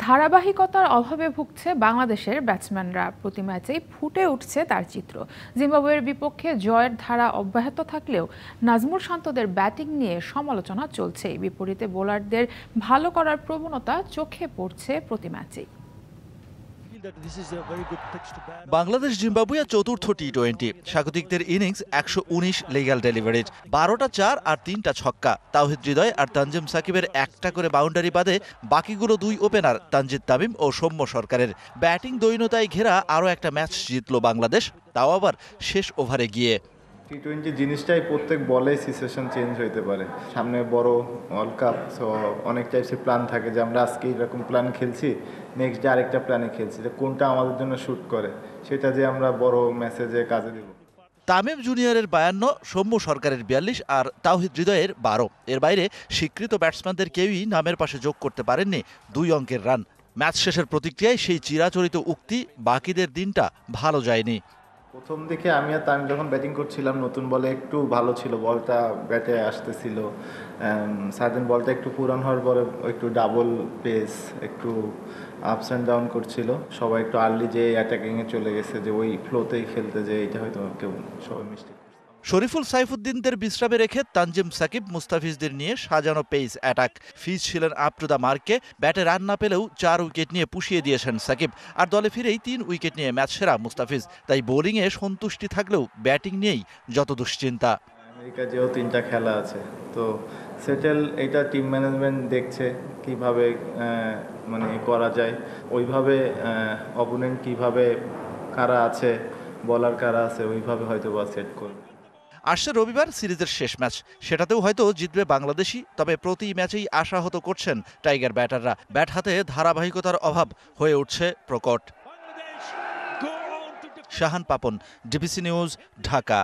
ধারাবাহিকতার অভাবে ভুগছে বাংলাদেশের ব্যাটসম্যানরা। প্রতি ম্যাচেই ফুটে উঠছে তার চিত্র। জিম্বাবুয়ের বিপক্ষে জয়ের ধারা অব্যাহত থাকলেও নাজমুল শান্তদের ব্যাটিং নিয়ে সমালোচনা চলছে। বিপরীতে বোলারদের ভালো করার প্রবণতা চোখে পড়ছে প্রতি ম্যাচেই। বাংলাদেশ জিম্বাবুয়ে চতুর্থ টি-20। স্বাগতিকদের ইনিংস ১১৯ লিগ্যাল ডেলিভারির, ১২টা ৪ আর ৩টা ছক্কা। তাওহিদ হৃদয় আর তানজিম সাকিবের একটা করে বাউন্ডারি বাদে বাকিগুলো দুই ওপেনার তানজিদ তামিম ও সৌম্য সরকারের। ব্যাটিং দৈন্যতায় ঘেরা আরও একটা ম্যাচ জিতল বাংলাদেশ, তাও আবার শেষ ওভারে গিয়ে। টি-20 জিনিসটাই প্রত্যেক বলেই সিচুয়েশন চেঞ্জ হইতে পারে। সামনে বড় ওয়ার্ল্ড কাপ, সো অনেক টাইপসের প্ল্যান থাকে যে আমরা আজকে এরকম প্ল্যান খেলছি, নেক্সট ডে আরেকটা প্ল্যানে খেলছি, যে কোনটা আমাদের জন্য শ্যুট করে সেটা যে আমরা বড় মেসেজে কাজে দেব। তামিম জুনিয়রের ৫২, সৌম্য সরকারের ৪২ আর তাওহিদ হৃদয়ের ১২। এর বাইরে স্বীকৃত ব্যাটসম্যানদের কেউই নামের পাশে যোগ করতে পারেননি ২ অঙ্কের রান। ম্যাচ শেষের প্রতিক্রিয়ায় সেই চিরাচরিত উক্তি, বাকিদের দিনটা ভালো যায়নি। প্রথম দিকে আমি আর তামিম যখন ব্যাটিং করছিলাম, নতুন বলে একটু ভালো ছিল, বলটা ব্যাটে আসতেছিল। সার্জেন বলটা একটু পুরান হওয়ার পরে একটু ডাবল পেস, একটু আপস অ্যান্ড ডাউন করছিল। সবাই একটু আর্লি যে অ্যাটাকিংয়ে চলে গেছে, যে ওই ফ্লোতেই খেলতে, যে এইটা হয়তো কেউ সবাই মিস্টেক। শরীফুল সাইফুদ্দিনদের বিশ্রামে রেখে তানজিম সাকিব মুস্তাফিজদের নিয়ে সাজানো পেস অ্যাটাক। ফিজ ছিলেন আপ টু দ্য মার্কে। ব্যাটে রান না পেলেও ৪ উইকেট নিয়ে পুষিয়ে দিয়েছেন সাকিব। আর দলে ফিরেই ৩ উইকেট নিয়ে ম্যাচ সেরা মুস্তাফিজ। তাই বোলিংয়ে সন্তুষ্টি থাকলেও ব্যাটিং নিয়েই যত দুশ্চিন্তা। আমেরিকা যেও ৩টা খেলা আছে, তো সেটেল এইটা টিম ম্যানেজমেন্ট দেখছে কিভাবে মানে করা যায়, ওইভাবে অপোনেন্ট কিভাবে কারা আছে, বলার কারা আছে, ওইভাবে হয়তো বা সেট করবে। আসছে রবিবার সিরিজের শেষ ম্যাচ, সেটাতেও হয়তো জিতবে বাংলাদেশই। তবে প্রতি ম্যাচেই আশাহত করছেন টাইগার ব্যাটাররা। ব্যাট হাতে ধারাবাহিকতার অভাব হয়ে উঠছে প্রকট। Shahan Papon, DBC news, Dhaka.